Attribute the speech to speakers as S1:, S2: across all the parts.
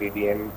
S1: PDM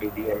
S1: PDM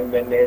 S1: MNA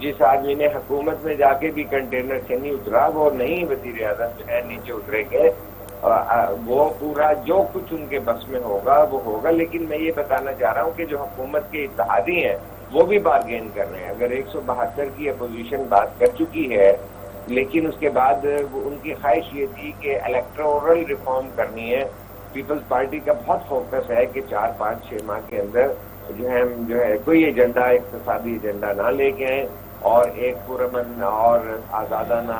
S1: جس آدمی نے حکومت میں جا کے بھی کنٹینر سے نہیں اترا وہ نہیں وزیر اعظم جو ہے نیچے اترے گے. وہ پورا جو کچھ ان کے بس میں ہوگا وہ ہوگا. لیکن میں یہ بتانا چاہ رہا ہوں کہ جو حکومت کے اتحادی ہیں وہ بھی بارگین کر رہے ہیں. اگر 172 کی اپوزیشن بات کر چکی ہے لیکن اس کے بعد ان کی خواہش یہ تھی کہ الیکٹورل ریفارم کرنی ہے. پیپلز پارٹی کا بہت فوکس ہے کہ 4-5-6 ماہ کے اندر جو ہے کوئی ایجنڈا اقتصادی ایجنڈا نہ لے کے آئیں اور ایک پرامن اور آزادانہ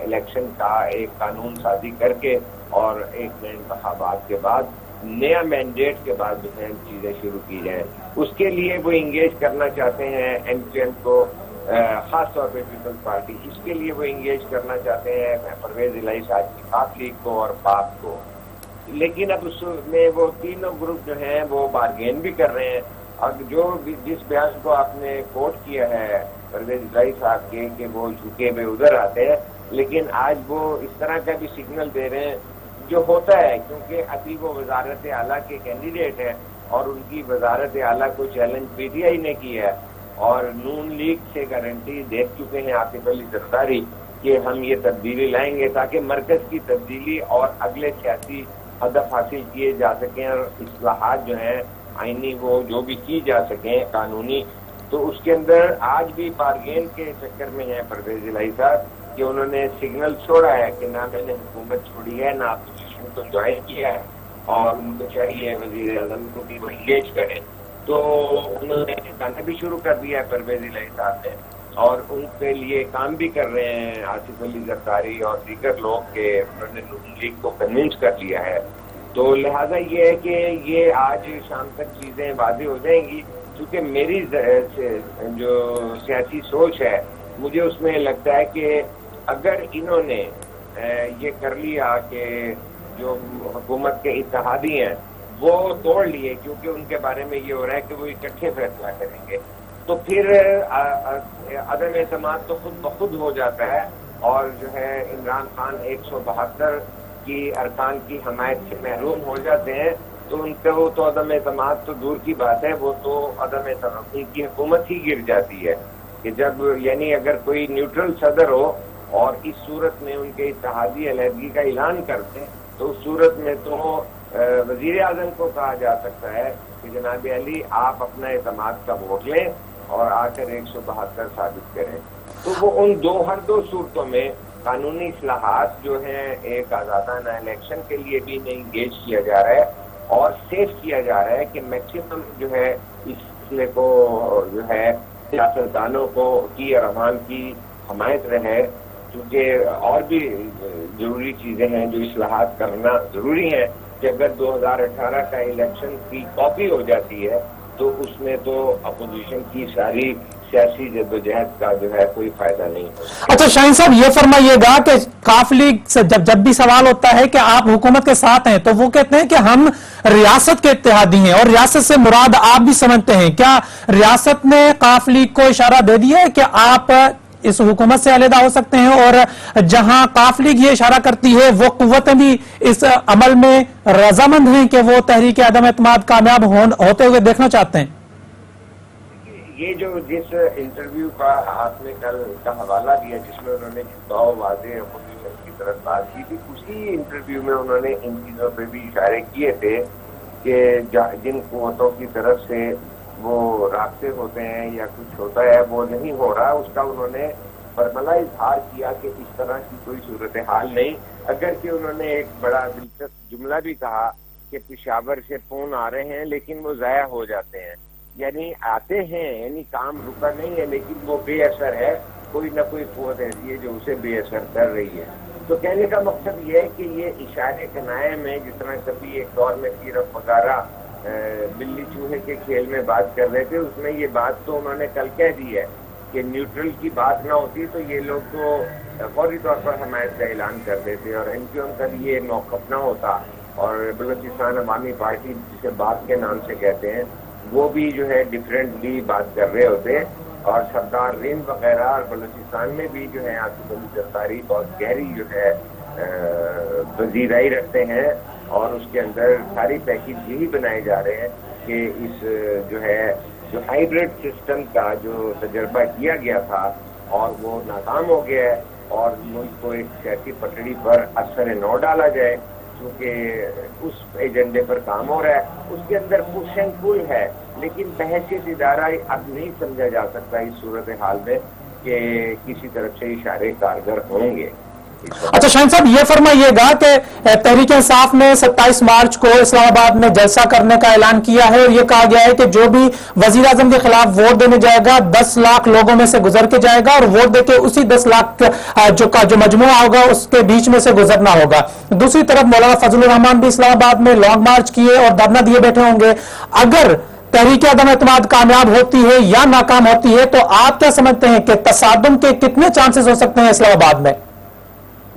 S1: الیکشن کا ایک قانون سازی کر کے اور ایک نئے انتخابات کے بعد نیا مینڈیٹ کے بعد جو ہے چیزیں شروع کی جائیں. اس کے لیے وہ انگیج کرنا چاہتے ہیں ایم کیو ایم کو, خاص طور پہ پیپلز پارٹی. اس کے لیے وہ انگیج کرنا چاہتے ہیں پرویز الہی صاحب کی خاص لیگ کو اور پاک کو. لیکن اب اس میں وہ تینوں گروپ جو ہیں وہ بارگین بھی کر رہے ہیں. اب جس بیان کو آپ نے کوٹ کیا ہے پرویز الہی صاحب کے کہ وہ جھکے ہوئے ادھر آتے ہیں, لیکن آج وہ اس طرح کا بھی سگنل دے رہے ہیں جو ہوتا ہے, کیونکہ ابھی وہ وزارت اعلیٰ کے کینڈیڈیٹ ہیں اور ان کی وزارت اعلیٰ کو چیلنج پی ٹی آئی نے کیا ہے اور نون لیگ سے گارنٹی دے چکے ہیں آصف علی زرداری کہ ہم یہ تبدیلی لائیں گے تاکہ مرکز کی تبدیلی اور اگلے سیاسی ہدف حاصل کیے جا سکیں اور اصلاحات جو ہیں آئینی وہ جو بھی کی جا سکیں قانونی. تو اس کے اندر آج بھی بارگین کے چکر میں ہیں پرویز الہی صاحب کہ انہوں نے سگنل چھوڑا ہے کہ نہ میں نے حکومت چھوڑی ہے نہ اپوزیشن کو جوائن کیا ہے اور ان کو چاہیے وزیر اعظم کو بھی وہ انگیج کریں. تو انہوں نے کہنا بھی شروع کر دیا ہے پرویز الہی صاحب نے اور ان کے لیے کام بھی کر رہے ہیں آصف علی زرداری اور دیگر لوگ کہ انہوں نے نون لیگ کو کنونس کر لیا ہے. تو لہٰذا یہ ہے کہ یہ آج شام تک چیزیں واضح ہو جائیں گی. کیونکہ میری جو سیاسی سوچ ہے مجھے اس میں لگتا ہے کہ اگر انہوں نے یہ کر لیا کہ جو حکومت کے اتحادی ہیں وہ توڑ لیے, کیونکہ ان کے بارے میں یہ ہو رہا ہے کہ وہ اکٹھے فیصلہ کریں گے, تو پھر عدم اعتماد تو خود بخود ہو جاتا ہے اور جو ہے عمران خان 172 کی ارکان کی حمایت سے محروم ہو جاتے ہیں. تو ان کو تو عدم اعتماد تو دور کی بات ہے, وہ تو عدم اعتماد ان کی حکومت ہی گر جاتی ہے کہ جب یعنی اگر کوئی نیوٹرل صدر ہو اور اس صورت میں ان کے اتحادی علیحدگی کا اعلان کرتے تو اس صورت میں تو وزیر اعظم کو کہا جا سکتا ہے کہ جناب علی آپ اپنا اعتماد کا ووٹ لیں اور آ کر 172 ثابت کریں. تو وہ ان ہر دو صورتوں میں قانونی اصلاحات جو ہیں ایک آزادانہ الیکشن کے لیے بھی انگیج کیا جا رہا ہے اور سیف کیا جا رہا ہے کہ میکسیمم جو ہے اس سلسلے کو جو ہے سیاستدانوں کو کی اور عوام کی حمایت رہے, کیونکہ اور بھی ضروری چیزیں ہیں جو اصلاحات کرنا ضروری ہیں کہ اگر 2018 کا الیکشن کی کاپی ہو جاتی ہے تو اس میں تو اپوزیشن کی ساری سیاسی جدوجہد کا جو ہے کوئی فائدہ نہیں ہوگا.
S2: اچھا شاہین صاحب یہ فرمائیے گا کہ کاف لیگ سے جب بھی سوال ہوتا ہے کہ آپ حکومت کے ساتھ ہیں تو وہ کہتے ہیں کہ ہم ریاست کے اتحادی ہیں اور ریاست سے مراد آپ بھی سمجھتے ہیں. کیا ریاست نے کاف لیگ کو اشارہ دے دیا ہے کہ آپ اس حکومت سے علیحدہ ہو سکتے ہیں اور جہاں کاف لیگ یہ اشارہ کرتی ہے وہ قوتیں بھی اس عمل میں رضامند ہیں کہ وہ تحریک عدم اعتماد کامیاب ہوتے ہوئے دیکھنا چاہتے ہیں؟
S1: یہ جو جس انٹرویو کا آپ نے کل کا حوالہ دیا جس میں انہوں نے واضح اپوزیشن کی طرف بات کی تھی, اسی انٹرویو میں انہوں نے ان چیزوں پہ بھی اشارے کیے تھے کہ جن قوتوں کی طرف سے وہ رابطے ہوتے ہیں یا کچھ ہوتا ہے وہ نہیں ہو رہا. اس کا انہوں نے برملا اظہار کیا کہ اس طرح کی کوئی صورتحال نہیں, اگرچہ انہوں نے ایک بڑا دلچسپ جملہ بھی کہا کہ پشاور سے فون آ رہے ہیں لیکن وہ ضائع ہو جاتے ہیں. یعنی آتے ہیں, یعنی کام رکا نہیں ہے لیکن وہ بے اثر ہے, کوئی نہ کوئی قوت ایسی ہے جو اسے بے اثر کر رہی ہے. تو کہنے کا مقصد یہ ہے کہ یہ اشارے کنائے میں جس طرح کبھی ایک دور میں سیرپ وغیرہ بلی چوہے کے کھیل میں بات کر رہے تھے, اس میں یہ بات تو انہوں نے کل کہہ دی ہے کہ نیوٹرل کی بات نہ ہوتی تو یہ لوگ تو فوری طور پر حمایت کا اعلان کر دیتے اور ان کا یہ موقف نہ ہوتا اور بلوچستان عوامی پارٹی جسے بات کے نام سے کہتے ہیں وہ بھی جو ہے ڈفرینٹلی بات کر رہے ہوتے اور سردار رند وغیرہ اور بلوچستان میں بھی جو ہے آصف علی زرداری بہت گہری جو ہے وزیرائی رکھتے ہیں اور اس کے اندر ساری پیکیج یہی بنائے جا رہے ہیں کہ اس جو ہے جو ہائیبریڈ سسٹم کا جو تجربہ کیا گیا تھا اور وہ ناکام ہو گیا ہے، اور ملک کو ایک سیاسی پٹڑی پر اثر نو ڈالا جائے، کیونکہ اس ایجنڈے پر کام ہو رہا ہے، اس کے اندر پش اینڈ پل ہے، لیکن بحیثیت ادارہ اب نہیں سمجھا جا سکتا اس صورتحال میں کہ کسی طرف سے اشارے کارگر ہوں گے۔
S2: اچھا شاہین صاحب، یہ فرمائیے گا کہ تحریک انصاف نے 27 مارچ کو اسلام آباد میں جلسہ کرنے کا اعلان کیا ہے، اور یہ کہا گیا ہے کہ جو بھی وزیر اعظم کے خلاف ووٹ دینے جائے گا 10 لاکھ لوگوں میں سے گزر کے جائے گا، اور ووٹ دے کے اسی 10 لاکھ جو مجموعہ ہوگا اس کے بیچ میں سے گزرنا ہوگا۔ دوسری طرف مولانا فضل الرحمان بھی اسلام آباد میں لانگ مارچ کیے اور دھرنا دیے بیٹھے ہوں گے۔ اگر تحریک عدم اعتماد کامیاب ہوتی ہے یا ناکام ہوتی ہے تو آپ کیا سمجھتے ہیں کہ تصادم کے کتنے چانسز ہو سکتے ہیں اسلام آباد میں؟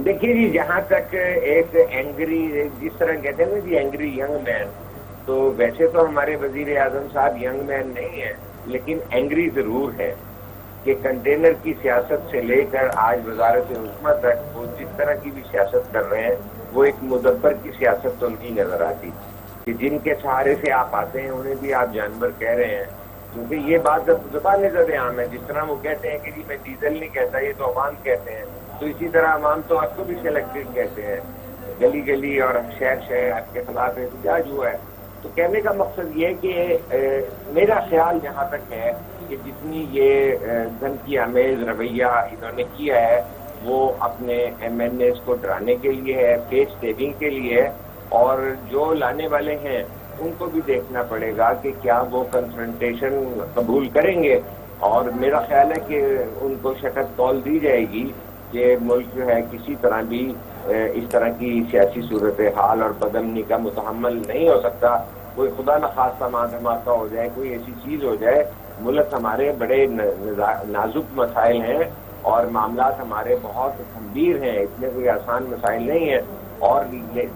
S1: دیکھیے جی، جہاں تک ایک اینگری، جس طرح کہتے ہیں نا جی اینگری ینگ مین، تو ویسے تو ہمارے وزیر اعظم صاحب ینگ مین نہیں ہیں، لیکن اینگری ضرور ہے کہ کنٹینر کی سیاست سے لے کر آج وزارت عظمیٰ تک وہ جس طرح کی بھی سیاست کر رہے ہیں وہ ایک مدبر کی سیاست تو نہیں نظر آتی، کہ جن کے سہارے سے آپ آتے ہیں انہیں بھی آپ جانور کہہ رہے ہیں، کیونکہ یہ بات زبان زد عام ہے۔ جس طرح وہ کہتے ہیں کہ جی میں ڈیزل نہیں کہتا، یہ تو عوام کہتے ہیں، تو اسی طرح عوام تو آپ کو بھی سلیکٹڈ کہتے ہیں۔ گلی گلی اور شہر شہر آپ کے خلاف احتجاج ہوا ہے۔ تو کہنے کا مقصد یہ کہ میرا خیال جہاں تک ہے کہ جتنی یہ دھمکی آمیز رویہ انہوں نے کیا ہے وہ اپنے ایم این ایز کو ڈرانے کے لیے ہے، فیس سیونگ کے لیے ہے، اور جو لانے والے ہیں ان کو بھی دیکھنا پڑے گا کہ کیا وہ کنفرنٹیشن قبول کریں گے، اور میرا خیال ہے کہ ان کو شکست تول دی جائے گی کہ ملک جو ہے کسی طرح بھی اس طرح کی سیاسی صورتحال اور بدامنی کا متحمل نہیں ہو سکتا۔ کوئی خدا نخواستہ ماں دھماکہ ہو جائے، کوئی ایسی چیز ہو جائے، ملک ہمارے بڑے نازک مسائل ہیں اور معاملات ہمارے بہت گمبھیر ہیں، اتنے کوئی آسان مسائل نہیں ہیں، اور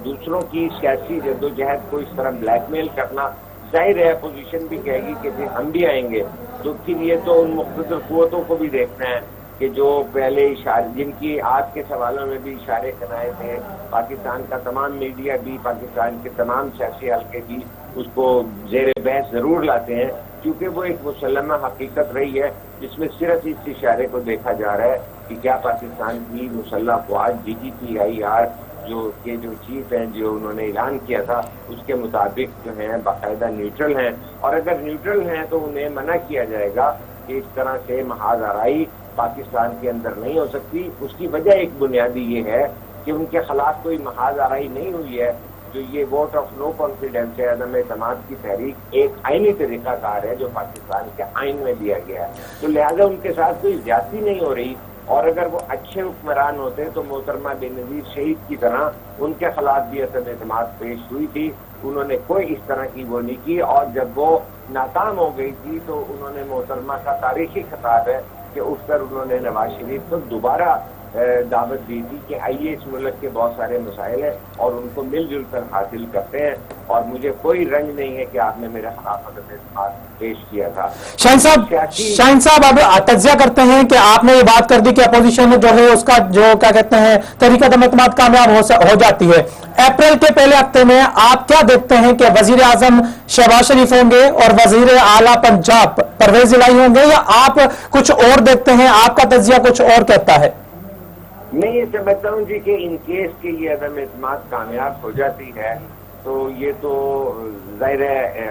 S1: دوسروں کی سیاسی جدوجہد کو اس طرح بلیک میل کرنا، ظاہر ہے اپوزیشن بھی کہے گی کہ ہم بھی آئیں گے، تو پھر یہ تو ان مختصر قوتوں کو بھی دیکھنا ہے کہ جو پہلے اشارے، جن کی آج کے سوالوں میں بھی اشارے کرائے تھے، پاکستان کا تمام میڈیا بھی، پاکستان کے تمام سیاسی حلقے بھی اس کو زیر بحث ضرور لاتے ہیں، کیونکہ وہ ایک مسلمہ حقیقت رہی ہے جس میں صرف اس اشارے کو دیکھا جا رہا ہے کہ کیا پاکستان کی مسلح افواج DGPIR جو چیف ہیں، جو انہوں نے اعلان کیا تھا اس کے مطابق جو ہیں باقاعدہ نیوٹرل ہیں، اور اگر نیوٹرل ہیں تو انہیں منع کیا جائے گا کہ اس طرح سے محاذ آرائی پاکستان کے اندر نہیں ہو سکتی۔ اس کی وجہ ایک بنیادی یہ ہے کہ ان کے خلاف کوئی محاذ آرائی نہیں ہوئی ہے، جو یہ ووٹ آف نو کانفیڈنس ہے، عدم اعتماد کی تحریک ایک آئینی طریقہ کار ہے جو پاکستان کے آئین میں دیا گیا ہے، تو لہذا ان کے ساتھ کوئی زیادتی نہیں ہو رہی، اور اگر وہ اچھے حکمران ہوتے تو محترمہ بے نظیر شہید کی طرح ان کے خلاف بھی عدم اعتماد پیش ہوئی تھی، انہوں نے کوئی اس طرح کی وہ نہیں کی، اور جب وہ ناکام ہو گئی تھی تو انہوں نے محترمہ کا تاریخی خطاب ہے کہ اٹھ کر انہوں نے نواز شریف کو دوبارہ دعوت دی تھی کہ آئیے اس ملک کے بہت سارے مسائل ہیں اور ان کو مل جل کر حاصل کرتے ہیں، اور مجھے کوئی رنج نہیں ہے کہ آپ نے میرے خلاف عدم اعتماد پیش کیا تھا۔
S2: شاہین صاحب اب تجزیہ کرتے ہیں کہ آپ نے یہ بات کر دی کہ اپوزیشن جو ہے اس کا جو کیا کہتے ہیں تحریک عدم اعتماد کامیاب ہو جاتی ہے، اپریل کے پہلے ہفتے میں آپ کیا دیکھتے ہیں کہ وزیر اعظم شہباز شریف ہوں گے اور وزیر اعلیٰ پنجاب پرویز الہی ہوں گے، یا آپ کچھ اور دیکھتے ہیں، آپ کا تجزیہ کچھ اور کہتا ہے؟
S1: میں یہ سمجھتا ہوں جی کہ ان کیس کے یہ عدم اعتماد کامیاب ہو جاتی ہے تو یہ تو ظاہر ہے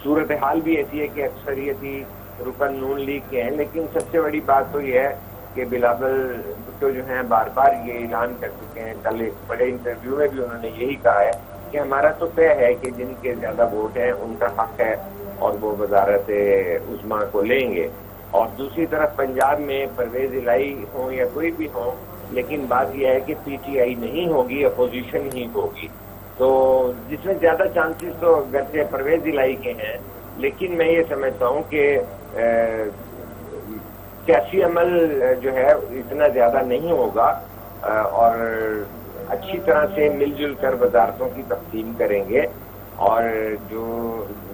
S1: صورتحال بھی ایسی ہے کہ اکثریتی رکن نون لیگ کے ہیں، لیکن سب سے بڑی بات تو یہ ہے کہ بلاول بھٹو جو ہیں بار بار یہ اعلان کر چکے ہیں، کل ایک بڑے انٹرویو میں بھی انہوں نے یہی کہا ہے کہ ہمارا تو طے ہے کہ جن کے زیادہ ووٹ ہیں ان کا حق ہے اور وہ وزارت عظمیٰ کو لیں گے، اور دوسری طرف پنجاب میں پرویز الہی ہوں یا کوئی بھی ہوں، لیکن بات یہ ہے کہ PTI نہیں ہوگی، اپوزیشن ہی ہوگی، تو جس میں زیادہ چانسز تو گرچہ پرویز الہی کے ہیں، لیکن میں یہ سمجھتا ہوں کہ سیاسی عمل جو ہے اتنا زیادہ نہیں ہوگا، اور اچھی طرح سے مل جل کر وزارتوں کی تقسیم کریں گے، اور جو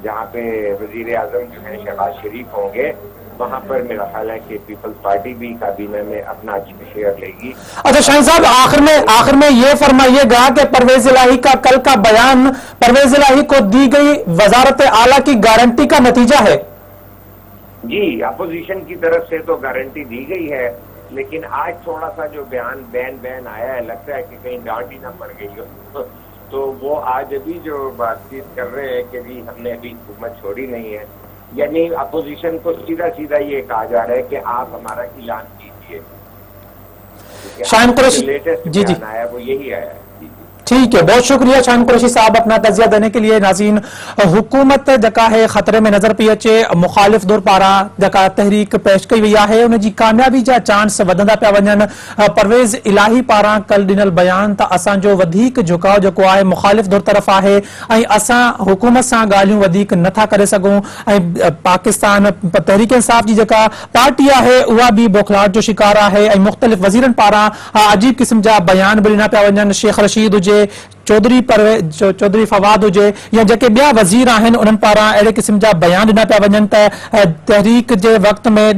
S1: جہاں پہ وزیر اعظم جو ہیں شہباز شریف ہوں گے وہاں پر میرا خیال ہے کہ پیپلز پارٹی بھی کابینہ میں اپنا اچھا شیئر لے گی.
S2: اچھا شاہین صاحب آخر میں یہ فرمائیے گا کہ پرویز الہی کا کل کا بیان پرویز الہی کو دی گئی وزارت اعلیٰ کی گارنٹی کا نتیجہ ہے؟
S1: جی اپوزیشن کی طرف سے تو گارنٹی دی گئی ہے، لیکن آج تھوڑا سا جو بین آیا ہے لگتا ہے کہ کہیں ڈانٹ ہی نہ پڑ گئی ہو. تو وہ آج ابھی جو بات چیت کر رہے ہیں کہ جی ہم نے ابھی حکومت چھوڑی نہیں ہے، یعنی اپوزیشن کو سیدھا یہ کہا جا رہا ہے کہ آپ ہمارا اعلان کیجیے.
S2: شاہین قریشی
S1: لیٹسٹ
S2: جی
S1: بیان آیا وہ یہی آیا ہے.
S2: ٹھیک ہے، بہت شکریہ شاہین قریشی صاحب اپنا تجزیہ دینے کے لیے. ناظرین، حکومت جکا ہے خطرے میں نظر پی اچے، مخالف دور پارا جکا تحریک پیش کئی وئی ہے ان جی کامیابی جا چانس ودندا پیا ونن. پرویز الہی پارا کل ڈنل بیان تا اسان جو ودیک جھکاؤ جکو ہے مخالف دور طرف ہے ای اسان حکومت سان گالیوں ودیک نتھا کرے سگوں. پاکستان تحریک انصاف جی جکا پارٹی ہے اوا بھی بوکھلاٹ جو شکار ہے. مختلف وزیرن پارا عجیب قسم جا بیان بلنا پیا ونن. شیخ رشید ہوجے، چودھری فواد ہوجے یا جکے بیا وزیر آہن انہن پارا اڑے قسم جا بیان ڈنا پیا ونن تا تحریک جے وقت میں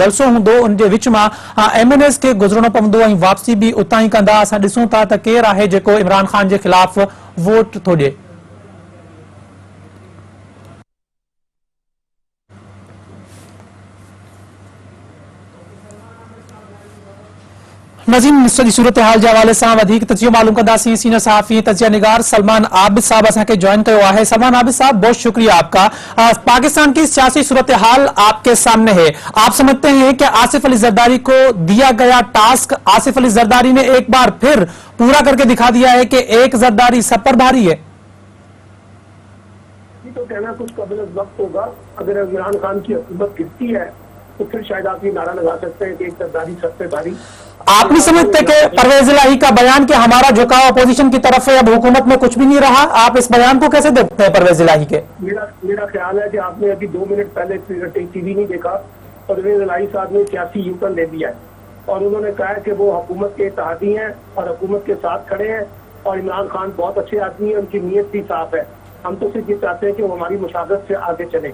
S2: جلسو ہوندو ان جے وچ ما MNAs کے گزرنو پوندو ۽ واپسی بھی اتاں ہی کندا. اسان ڏسون تا ته کير آهي جيڪو عمران خان جي خلاف ووٽ ٿو ڏي. ناظرین، سڄي صورتحال جي حوالے سان وڌيڪ تجزيو معلوم ڪنداسين. سينيئر صحافي تجزیہ نگار سلمان عابد صاحب اسان کے جوائن کيو آهي. سلمان عابد صاحب بہت شکریہ آپ کا. پاکستان کی سیاسی صورتحال آپ کے سامنے ہے. آپ سمجھتے ہیں کہ آصف علی زرداری کو دیا گیا ٹاسک آصف علی زرداری نے ایک بار پھر پورا کر کے دکھا دیا ہے کہ ایک زرداری سب پر بھاری ہے؟
S3: تو کہنا کچھ قبل از وقت ہوگا. اگر عمران خان کی حکومت گرتی ہے تو پھر شاید آپ یہ نعرہ لگا سکتے ہیں کہ ایک زرداری سب سے بھاری.
S2: آپ نہیں سمجھتے کہ پرویز الہی کا بیان کہ ہمارا جھکاؤ اپوزیشن کی طرف ہے اب حکومت میں کچھ بھی نہیں رہا، آپ اس بیان کو کیسے دیکھتے ہیں پرویز الہی کے؟
S3: میرا خیال ہے کہ آپ نے ابھی 2 منٹ پہلے ٹی وی نہیں دیکھا. پرویز الہی صاحب نے سیاسی یو ٹرن لے دیا ہے اور انہوں نے کہا ہے کہ وہ حکومت کے اتحادی ہیں اور حکومت کے ساتھ کھڑے ہیں اور عمران خان بہت اچھے آدمی ہیں، ان کی نیت بھی صاف ہے. ہم تو صرف یہ چاہتے ہیں کہ وہ ہماری مشاورت سے آگے چلے.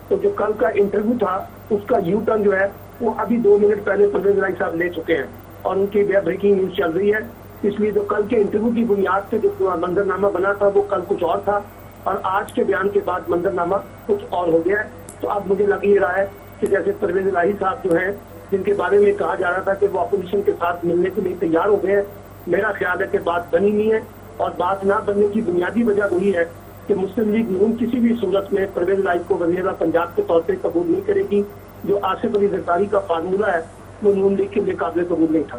S3: تو جو کل کا انٹرویو تھا اس کا یو ٹرن جو ہے وہ ابھی 2 منٹ پہلے پرویز الہی صاحب لے چکے ہیں اور ان کی بریکنگ نیوز چل رہی ہے. اس لیے جو کل کے انٹرویو کی بنیاد سے جو منظرنامہ بنا تھا وہ کل کچھ اور تھا اور آج کے بیان کے بعد منظرنامہ کچھ اور ہو گیا ہے. تو اب مجھے لگ یہ رہا ہے کہ جیسے پرویز الہی صاحب جو ہیں جن کے بارے میں کہا جا رہا تھا کہ وہ اپوزیشن کے ساتھ ملنے کے لیے تیار ہو گئے ہیں، میرا خیال ہے کہ بات بنی نہیں ہے. اور بات نہ بننے کی بنیادی وجہ وہی ہے کہ مسلم لیگ نون کسی بھی صورت میں پرویز الہی کو وزیر پنجاب کے طور پہ قبول نہیں کرے گی. جو آصف علی زرداری کا فارمولہ ہے وہ نون لیگ کے لیے قابل قبول نہیں تھا.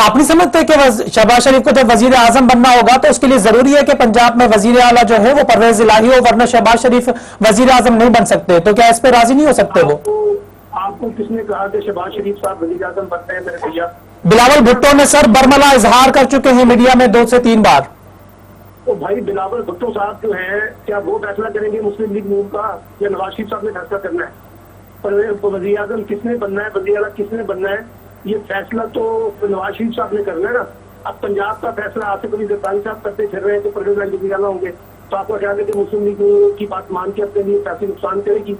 S2: آپ نہیں سمجھتے کہ شہباز شریف کو جب وزیر اعظم بننا ہوگا تو اس کے لیے ضروری ہے کہ پنجاب میں وزیر اعلیٰ جو ہے وہ پرویز الہی ہو، ورنہ شہباز شریف وزیر اعظم نہیں بن سکتے؟ تو کیا اس پہ راضی نہیں ہو سکتے وہ؟
S3: آپ کو کس نے کہا کہ شہباز شریف صاحب وزیر اعظم بنتے ہیں میرے بھیا؟
S2: بلاول بھٹو نے سر برملا اظہار کر چکے ہیں میڈیا میں 2 سے 3 بار.
S3: تو بھائی بلاول بھٹو صاحب جو ہیں کیا وہ فیصلہ کریں گے مسلم لیگ نون کا یا نواز شریف صاحب نے فیصلہ کرنا ہے؟ وزیر اعظم کس نے بننا ہے، وزیر اعلیٰ کس نے بننا ہے، یہ فیصلہ تو نواز شریف صاحب نے کرنا ہے نا. اب پنجاب کا فیصلہ آصف علی زرداری صاحب کرتے پھر رہے ہیں تو پرویز الہی وزیر اعلیٰ ہوں گے. تو آپ کا خیال ہے کہ مسلم لیگ کی بات مان کے اپنے لیے کافی نقصان کرے گی.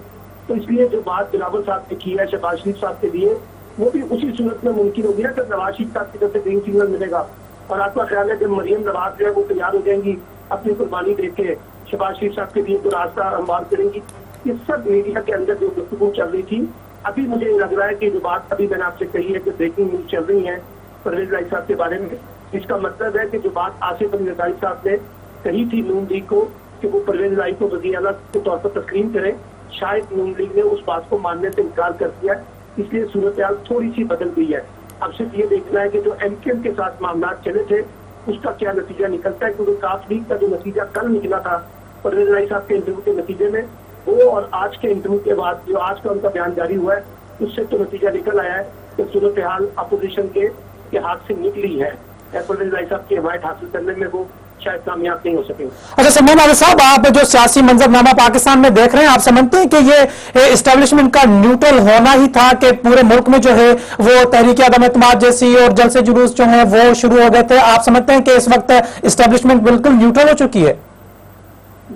S3: تو اس لیے جو بات بلاول صاحب نے کی ہے شہباز شریف صاحب کے لیے وہ بھی اسی صورت میں ممکن ہوگی نا کہ نواز شریف صاحب کی طرف سے گرین سگنل ملے گا. اور آپ کا خیال ہے کہ مریم نواز جو ہے وہ تیار ہو جائیں گی اپنی قربانی دے کے شہباز شریف صاحب کے لیے تو راستہ ہموار کریں گی. یہ سب میڈیا کے اندر جو گفتگو چل رہی تھی ابھی مجھے لگ رہا ہے کہ جو بات ابھی میں نے آپ سے کہی ہے کہ بریکنگ نیوز چل رہی ہے پرویز الہی صاحب کے بارے میں، اس کا مطلب ہے کہ جو بات آصف علی زرداری صاحب نے کہی تھی نون لیگ کو کہ وہ پرویز الہی کو وزیر اعلیٰ کے طور پر تسلیم کریں، شاید نون لیگ نے اس بات کو ماننے سے انکار کر دیا. اس لیے صورتحال تھوڑی سی بدل گئی ہے. اب صرف یہ دیکھنا ہے کہ جو MKM کے ساتھ معاملات چلے تھے اس کا کیا نتیجہ نکلتا ہے، کیونکہ کاف لیگ کا جو نتیجہ کل نکلا تھا پرویز الہی صاحب کے انٹرویو کے نتیجے میں، وہ اور آج کے انٹرویو کے بعد جو آج کا ان کا بیان جاری ہوا ہے اس سے تو نتیجہ نکل آیا ہے کہ صورتحال اپوزیشن کے ہاتھ سے نکلی ہے. پرویز الہی صاحب کی حمایت حاصل کرنے میں وہ شاید کامیاب نہیں ہو سکیں.
S2: اچھا سلمان عابد صاحب، آپ جو سیاسی منظرنامہ پاکستان میں دیکھ رہے ہیں، آپ سمجھتے ہیں کہ یہ اسٹیبلشمنٹ کا نیوٹرل ہونا ہی تھا کہ پورے ملک میں جو ہے وہ تحریک عدم اعتماد جیسی اور جلسے جلوس جو ہیں وہ شروع ہو گئے تھے؟ آپ سمجھتے ہیں کہ اس وقت اسٹیبلشمنٹ بالکل نیوٹرل ہو چکی ہے؟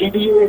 S3: GDA,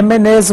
S2: MNAs